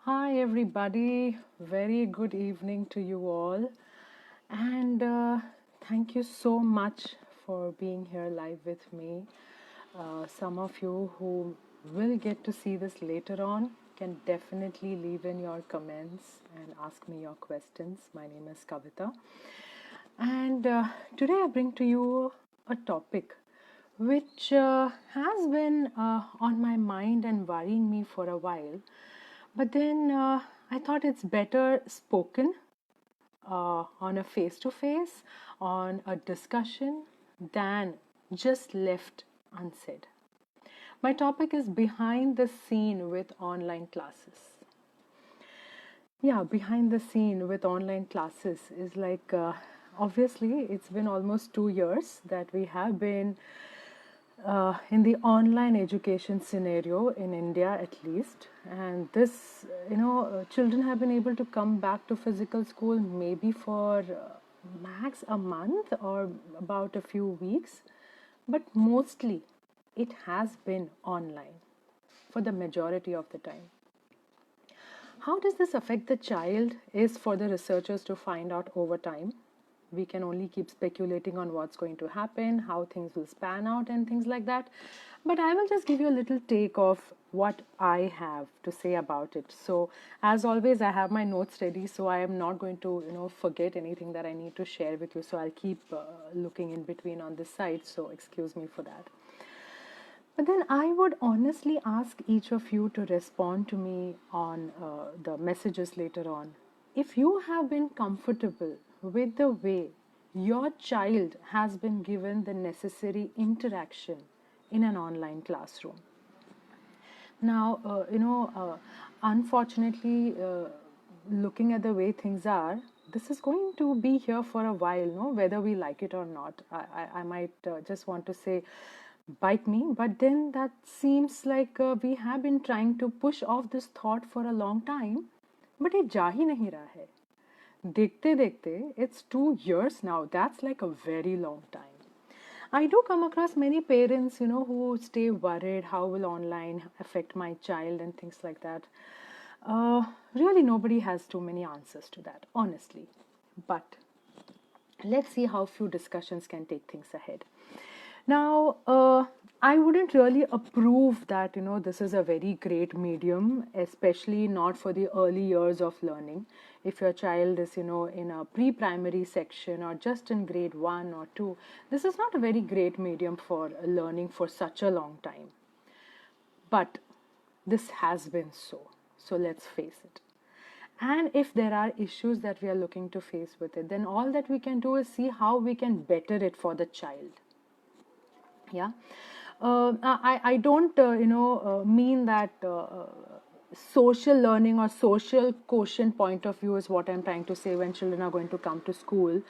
Hi, everybody. Very good evening to you all. And thank you so much for being here live with me. Some of you who will get to see this later on can definitely leave in your comments and ask me your questions. My name is Kavita. And today I bring to you a topic which has been on my mind and worrying me for a while. But then I thought it's better spoken on a face to face, on a discussion, than just left unsaid. My topic is behind the scene with online classes. Yeah, behind the scene with online classes is like obviously it's been almost 2 years that we have been in the online education scenario in India at least. And this, children have been able to come back to physical school maybe for max a month or about a few weeks, but mostly it has been online for the majority of the time. How does this affect the child is for the researchers to find out over time. We can only keep speculating on what's going to happen, how things will span out, and things like that. But I will just give you a little take of what I have to say about it. So, as always, I have my notes ready, so I am not going to, forget anything that I need to share with you. So, I'll keep looking in between on this side. So, excuse me for that. But then I would honestly ask each of you to respond to me on the messages later on. If you have been comfortable with the way your child has been given the necessary interaction in an online classroom. Now, unfortunately, looking at the way things are, this is going to be here for a while, no? Whether we like it or not. I might just want to say, bite me, but then that seems like we have been trying to push off this thought for a long time, but it जा ही नहीं रहा है. देखते देखते, it's 2 years now. That's like a very long time. I do come across many parents, who stay worried how will online affect my child and things like that. Really, nobody has too many answers to that, honestly. But let's see how few discussions can take things ahead. Now, I wouldn't really approve that, this is a very great medium, especially not for the early years of learning. If your child is, in a pre-primary section or just in grade 1 or 2, this is not a very great medium for learning for such a long time. But this has been so. So let's face it. And if there are issues that we are looking to face with it, then all that we can do is see how we can better it for the child. Yeah. I don't mean that social learning or social quotient point of view is what I'm trying to say when children are going to come to school.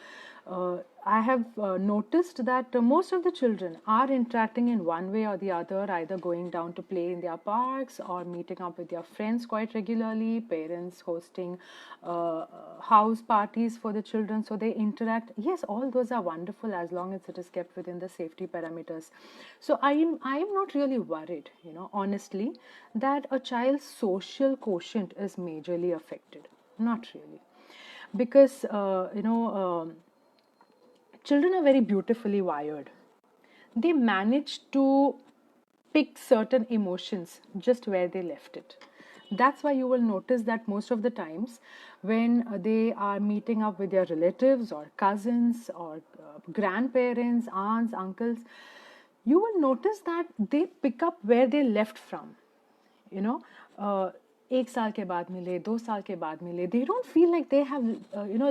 I have noticed that most of the children are interacting in one way or the other, either going down to play in their parks or meeting up with their friends quite regularly, parents hosting house parties for the children so they interact. Yes, all those are wonderful as long as it is kept within the safety parameters. So I am not really worried, honestly, that a child's social quotient is majorly affected. Not really. Because, children are very beautifully wired. They manage to pick certain emotions just where they left it. That's why you will notice that most of the times when they are meeting up with their relatives or cousins or grandparents, aunts, uncles, you will notice that they pick up where they left from. You know, 1 साल के बाद मिले, 2 साल के बाद मिले, they don't feel like they have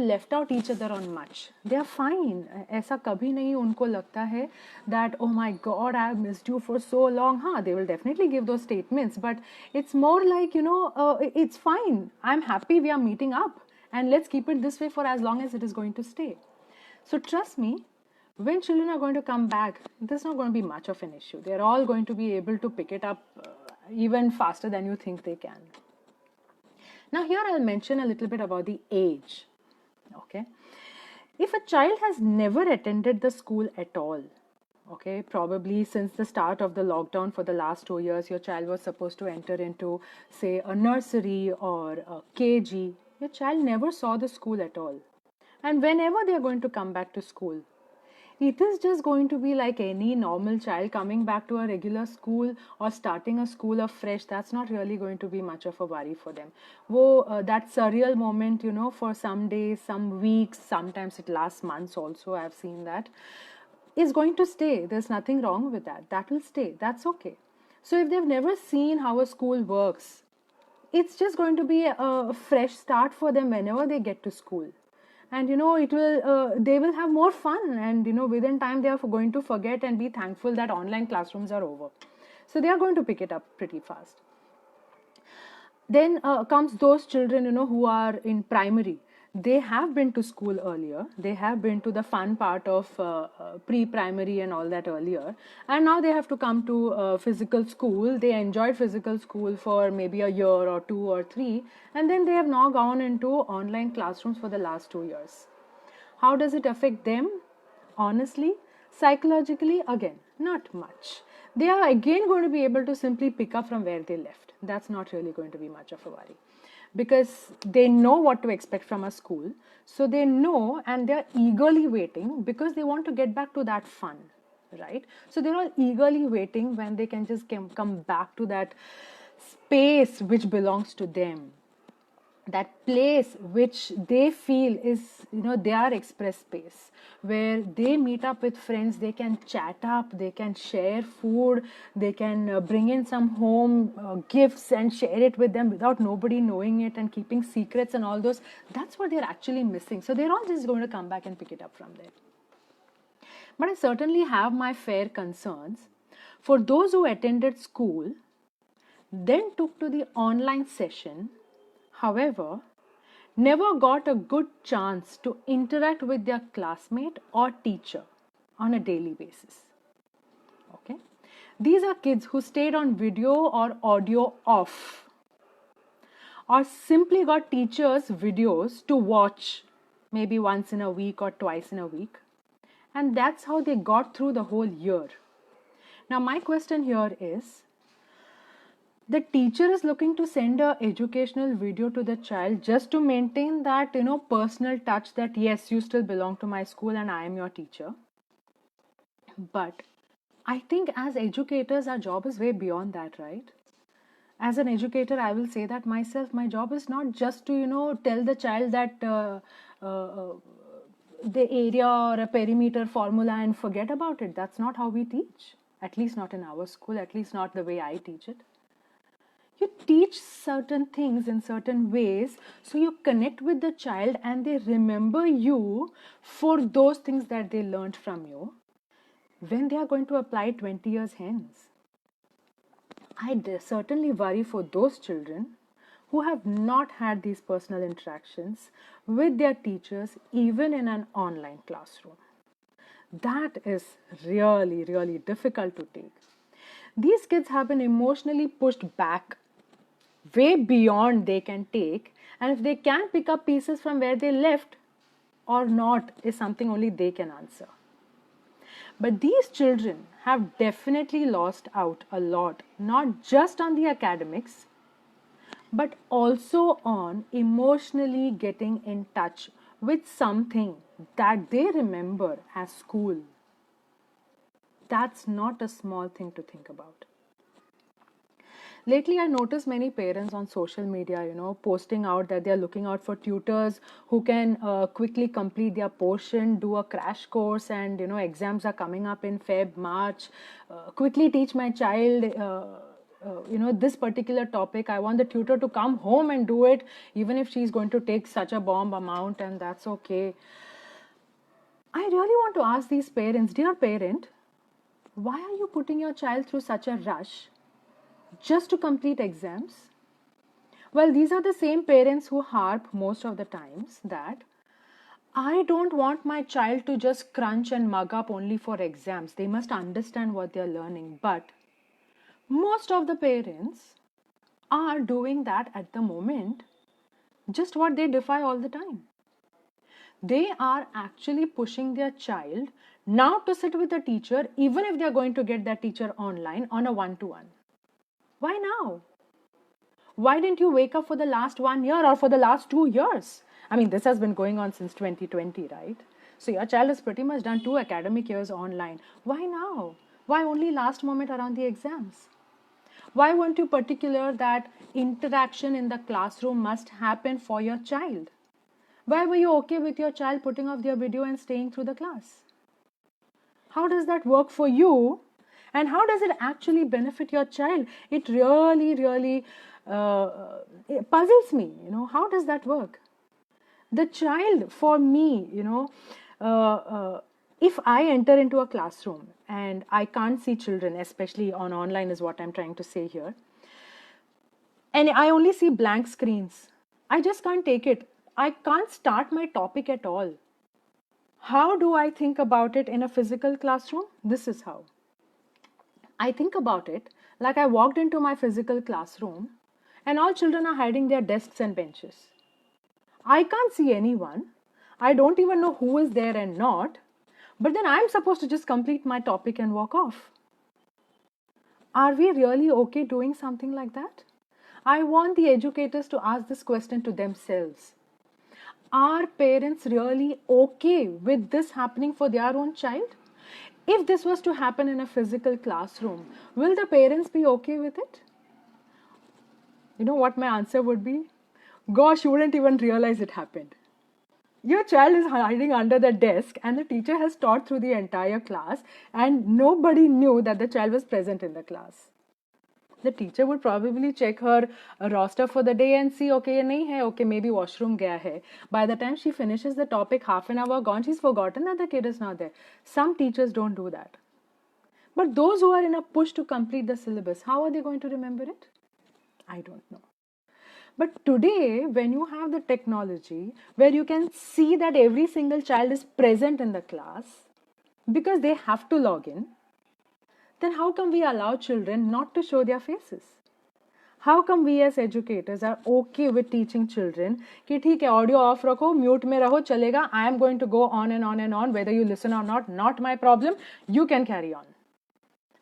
left out each other on much. They are fine. ऐसा कभी नहीं उनको लगता है that oh my god I have missed you for so long. हाँ, they will definitely give those statements, but it's more like it's fine. I'm happy we are meeting up, and let's keep it this way for as long as it is going to stay. So trust me, when children are going to come back, there's not going to be much of an issue. They're all going to be able to pick it up even faster than you think they can. Now, here I'll mention a little bit about the age. Okay. If a child has never attended the school at all, Okay, probably since the start of the lockdown for the last 2 years, your child was supposed to enter into, say, a nursery or a KG. Your child never saw the school at all. And whenever they are going to come back to school, it is just going to be like any normal child coming back to a regular school or starting a school afresh. That's not really going to be much of a worry for them. That surreal moment, for some days, some weeks, sometimes it lasts months also. I've seen that is going to stay. There's nothing wrong with that. That will stay. That's okay. So if they've never seen how a school works, it's just going to be a fresh start for them whenever they get to school. And they will have more fun, and within time they are going to forget and be thankful that online classrooms are over. So they are going to pick it up pretty fast. Then comes those children who are in primary. They have been to school earlier, they have been to the fun part of pre-primary and all that earlier, and now they have to come to physical school. They enjoyed physical school for maybe a year or 2 or 3, and then they have now gone into online classrooms for the last 2 years. How does it affect them? Honestly, psychologically, again, not much. They are again going to be able to simply pick up from where they left. That's not really going to be much of a worry, because they know what to expect from a school. So they know, and they're eagerly waiting because they want to get back to that fun, right? So they're all eagerly waiting when they can just come back to that space which belongs to them, that place which they feel is their express space, where they meet up with friends, they can chat up, they can share food, they can bring in some home gifts and share it with them without nobody knowing it, and keeping secrets and all those. That's what they're actually missing. So they're all just going to come back and pick it up from there. But I certainly have my fair concerns for those who attended school, then took to the online session, however, never got a good chance to interact with their classmate or teacher on a daily basis. Okay? These are kids who stayed on video or audio off, or simply got teachers' videos to watch maybe once in a week or twice in a week. And that's how they got through the whole year. Now, my question here is, the teacher is looking to send a educational video to the child just to maintain that personal touch, that yes, you still belong to my school and I am your teacher. But I think as educators, our job is way beyond that, right? As an educator, I will say that myself, my job is not just to tell the child that the area or a perimeter formula and forget about it. That's not how we teach, at least not in our school, at least not the way I teach it. You teach certain things in certain ways, so you connect with the child and they remember you for those things that they learned from you when they are going to apply 20 years hence. I certainly worry for those children who have not had these personal interactions with their teachers, even in an online classroom. That is really, really difficult to take. These kids have been emotionally pushed back way beyond they can take, and if they can pick up pieces from where they left or not is something only they can answer. But these children have definitely lost out a lot, not just on the academics, but also on emotionally getting in touch with something that they remember as school. That's not a small thing to think about. Lately, I noticed many parents on social media, posting out that they're looking out for tutors who can quickly complete their portion, do a crash course, and, exams are coming up in Feb, March. Quickly teach my child, this particular topic. I want the tutor to come home and do it, even if she's going to take such a bomb amount, and that's okay. I really want to ask these parents, dear parent, why are you putting your child through such a rush just to complete exams? Well, these are the same parents who harp most of the times that I don't want my child to just crunch and mug up only for exams. They must understand what they're learning. But most of the parents are doing that at the moment, just what they defy all the time. They are actually pushing their child now to sit with a teacher, even if they're going to get that teacher online on a one-to-one. Why now? Why didn't you wake up for the last 1 year or for the last 2 years? I mean, this has been going on since 2020, right? So your child has pretty much done 2 academic years online. Why now? Why only last moment around the exams? Why weren't you particular that interaction in the classroom must happen for your child? Why were you okay with your child putting off their video and staying through the class? How does that work for you? And how does it actually benefit your child? It really it puzzles me. How does that work? The child, for me, if I enter into a classroom and I can't see children, especially on online is what I'm trying to say here, and I only see blank screens, I just can't take it. I can't start my topic at all. How do I think about it in a physical classroom? This is how. I think about it like I walked into my physical classroom and all children are hiding their desks and benches. I can't see anyone. I don't even know who is there and not. But then I'm supposed to just complete my topic and walk off. Are we really okay doing something like that? I want the educators to ask this question to themselves. Are parents really okay with this happening for their own child? If this was to happen in a physical classroom, will the parents be okay with it? You know what my answer would be? Gosh, you wouldn't even realize it happened. Your child is hiding under the desk and the teacher has taught through the entire class and nobody knew that the child was present in the class. The teacher would probably check her roster for the day and see, okay, ye nahi hai, okay, maybe washroom gaya hai. By the time she finishes the topic, half an hour gone, she's forgotten that the kid is not there. Some teachers don't do that. But those who are in a push to complete the syllabus, how are they going to remember it? I don't know. But today, when you have the technology where you can see that every single child is present in the class because they have to log in, then how come we allow children not to show their faces? How come we as educators are okay with teaching children कि ठीक है audio off रखो, mute में रहो, चलेगा, I am going to go on and on and on, whether you listen or not my problem, you can carry on.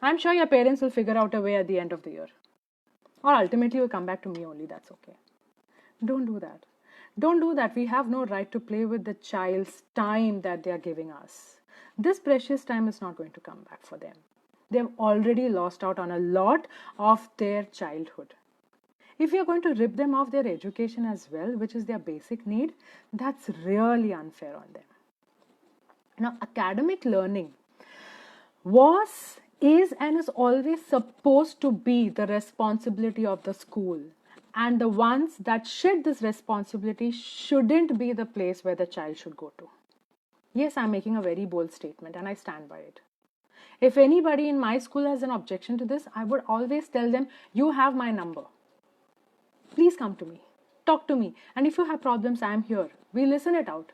I'm sure your parents will figure out a way at the end of the year. Or ultimately you'll come back to me only, that's okay. Don't do that. Don't do that. We have no right to play with the child's time that they are giving us. This precious time is not going to come back for them. They've already lost out on a lot of their childhood. If you're going to rip them off their education as well, which is their basic need, that's really unfair on them. Now, academic learning is and is always supposed to be the responsibility of the school. And the ones that shed this responsibility shouldn't be the place where the child should go to. Yes, I'm making a very bold statement and I stand by it. If anybody in my school has an objection to this, I would always tell them, you have my number. Please come to me. Talk to me. And if you have problems, I am here. We listen it out.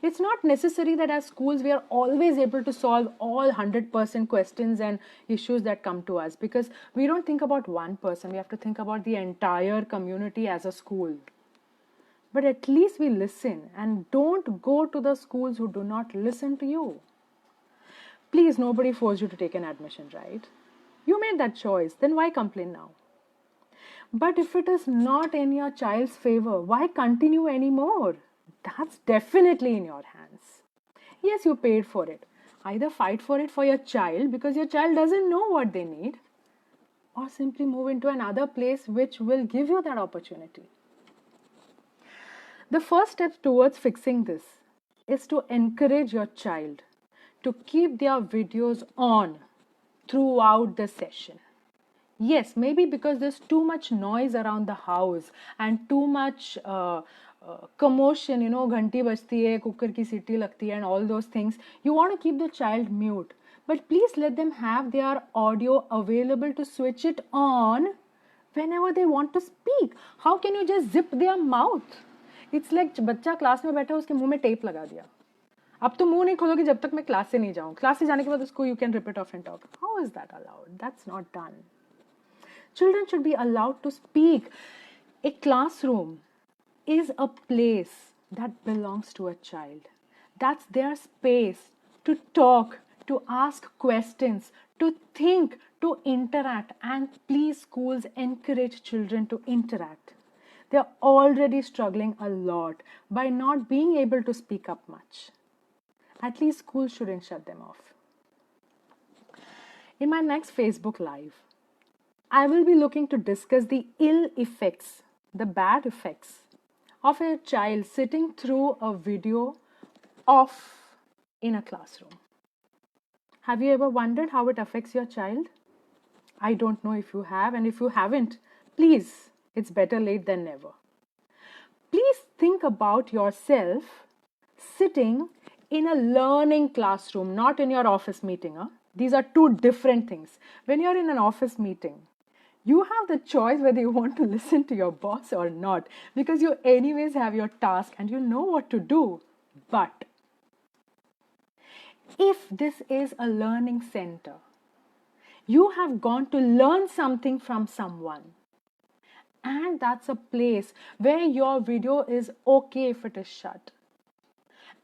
It's not necessary that as schools we are always able to solve all 100% questions and issues that come to us, because we don't think about one person. We have to think about the entire community as a school. But at least we listen and don't go to the schools who do not listen to you. Please, nobody forced you to take an admission, right? You made that choice. Then why complain now? But if it is not in your child's favor, why continue anymore? That's definitely in your hands. Yes, you paid for it. Either fight for it for your child because your child doesn't know what they need, or simply move into another place which will give you that opportunity. The first step towards fixing this is to encourage your child to keep their videos on throughout the session. Yes, maybe because there's too much noise around the house and too much commotion, ghanti bajti hai, cooker ki siti lagti hai and all those things. You want to keep the child mute. But please let them have their audio available to switch it on whenever they want to speak. How can you just zip their mouth? It's like बच्चा class में बैठा उसके मुंह में tape लगा दिया. अब तो मुंह नहीं खोलोगे जब तक मैं क्लास से नहीं जाऊँ. क्लास से जाने के बाद उसको you can rip it off and talk. How is that allowed? That's not done. Children should be allowed to speak. A classroom is a place that belongs to a child. That's their space to talk, to ask questions, to think, to interact. And please, schools encourage children to interact. They're already struggling a lot by not being able to speak up much. At least schools shouldn't shut them off. In my next Facebook Live, I will be looking to discuss the ill effects, the bad effects of a child sitting through a video off in a classroom. Have you ever wondered how it affects your child? I don't know if you have, and if you haven't, please, it's better late than never. Please think about yourself sitting in a learning classroom, not in your office meeting. These are two different things. When you're in an office meeting, you have the choice whether you want to listen to your boss or not, because you anyways have your task and you know what to do. But if this is a learning center, you have gone to learn something from someone, and that's a place where your video is okay if it is shut,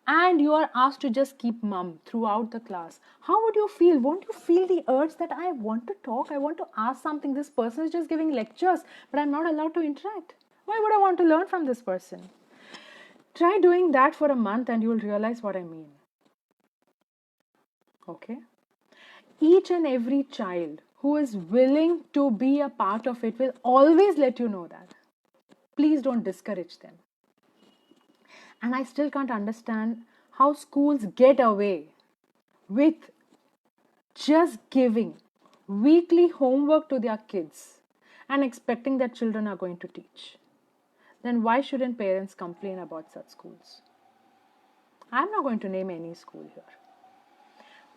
and you are asked to just keep mum throughout the class, how would you feel? Won't you feel the urge that I want to talk, I want to ask something? This person is just giving lectures, but I'm not allowed to interact. Why would I want to learn from this person? Try doing that for a month and you will realize what I mean. Okay? Each and every child who is willing to be a part of it will always let you know that. Please don't discourage them. And I still can't understand how schools get away with just giving weekly homework to their kids and expecting that children are going to teach. Then why shouldn't parents complain about such schools? I'm not going to name any school here.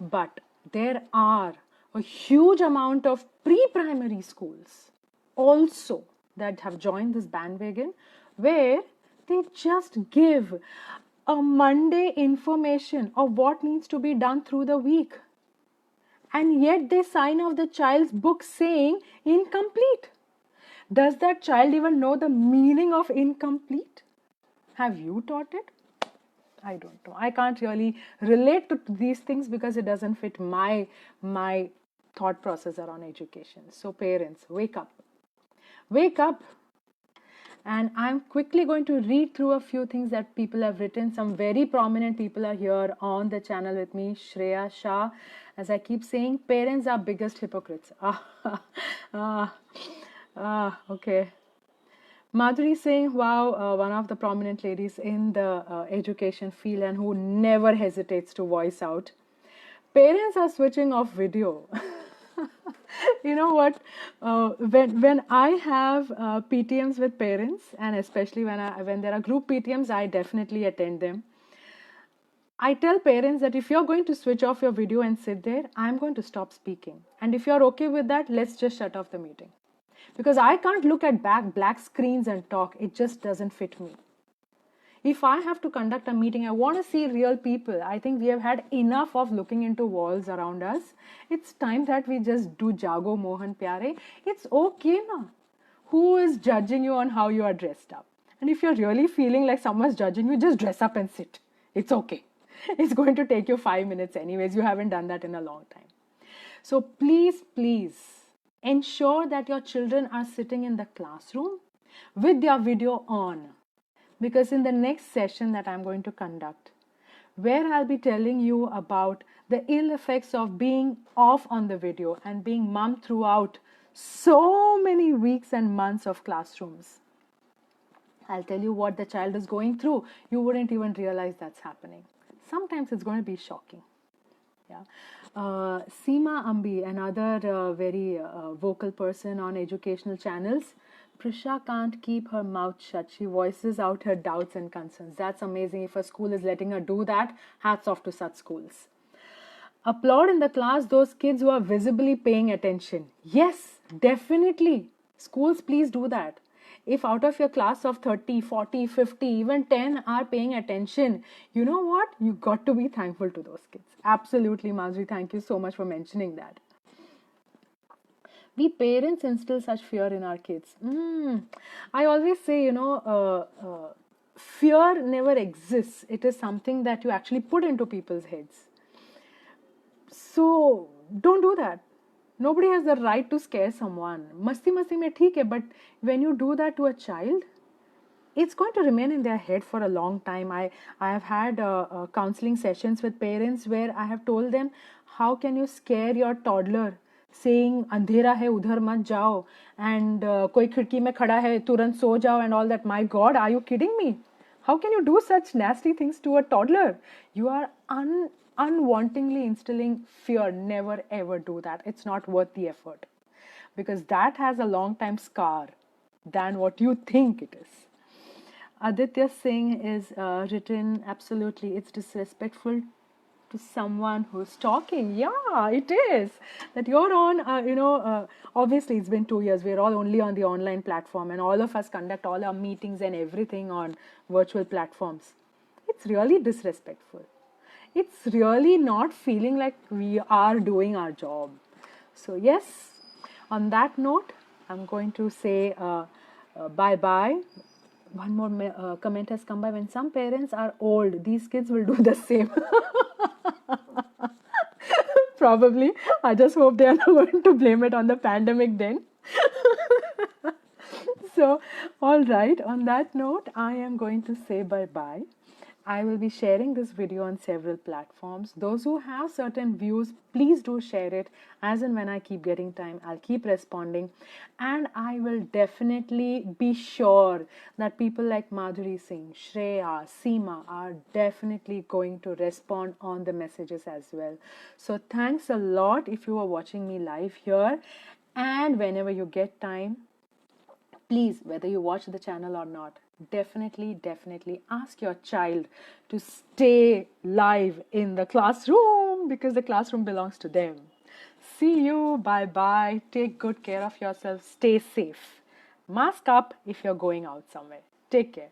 But there are a huge amount of pre-primary schools also that have joined this bandwagon, where they just give a Monday information of what needs to be done through the week. And yet they sign off the child's book saying incomplete. Does that child even know the meaning of incomplete? Have you taught it? I don't know. I can't really relate to these things because it doesn't fit my thought process around education. So parents, wake up. Wake up. And I'm quickly going to read through a few things that people have written. Some very prominent people are here on the channel with me. Shreya Shah. As I keep saying, parents are biggest hypocrites. Okay. Madhuri saying, wow, one of the prominent ladies in the education field and who never hesitates to voice out. Parents are switching off video. You know what? When I have PTMs with parents, and especially when there are group PTMs, I definitely attend them. I tell parents that if you're going to switch off your video and sit there, I'm going to stop speaking. And if you're okay with that, let's just shut off the meeting. Because I can't look at black screens and talk. It just doesn't fit me. If I have to conduct a meeting, I want to see real people. I think we have had enough of looking into walls around us. It's time that we just do Jago Mohan Pyare. It's okay na. Who is judging you on how you are dressed up? And if you're really feeling like someone's judging you, just dress up and sit. It's okay. It's going to take you 5 minutes anyways. You haven't done that in a long time. So please, ensure that your children are sitting in the classroom with their video on. Because in the next session that I'm going to conduct, where I'll be telling you about the ill effects of being off on the video and being mum throughout so many weeks and months of classrooms. I'll tell you what the child is going through. You wouldn't even realize that's happening. Sometimes it's going to be shocking. Yeah. Seema Ambi, another very vocal person on educational channels. Prisha can't keep her mouth shut. She voices out her doubts and concerns. That's amazing. If a school is letting her do that, hats off to such schools. Applaud in the class those kids who are visibly paying attention. Yes, definitely. Schools, please do that. If out of your class of 30, 40, 50, even 10 are paying attention, you know what? You got to be thankful to those kids. Absolutely, Madhuri. Thank you so much for mentioning that. We parents instill such fear in our kids. I always say, fear never exists. It is something that you actually put into people's heads. So don't do that. Nobody has the right to scare someone. Masti masti mein theek hai, but when you do that to a child, it's going to remain in their head for a long time. I have had counseling sessions with parents where I have told them, how can you scare your toddler saying अंधेरा है उधर मत जाओ and कोई खिड़की में खड़ा है तुरंत सो जाओ and all that. My God, are you kidding me? How can you do such nasty things to a toddler? You are unwantingly instilling fear. Never ever do that. It's not worth the effort, because that has a long time scar than what you think it is. Aditya Singh is written, absolutely, it's disrespectful to someone who's talking. Yeah, it is. That you're on, obviously it's been 2 years. We're all only on the online platform, and all of us conduct all our meetings and everything on virtual platforms. It's really disrespectful. It's really not feeling like we are doing our job. So, yes, on that note, I'm going to say bye bye. One more comment has come by. When some parents are old, these kids will do the same. Probably. I just hope they are not going to blame it on the pandemic then. So, all right, on that note, I am going to say bye bye. I will be sharing this video on several platforms. Those who have certain views, please do share it. As and when I keep getting time, I'll keep responding. And I will definitely be sure that people like Madhuri Singh, Shreya, Seema are definitely going to respond on the messages as well. So thanks a lot if you are watching me live here. And whenever you get time, please, whether you watch the channel or not, definitely ask your child to stay live in the classroom, because the classroom belongs to them. See you. Bye bye. Take good care of yourself. Stay safe. Mask up if you're going out somewhere. Take care.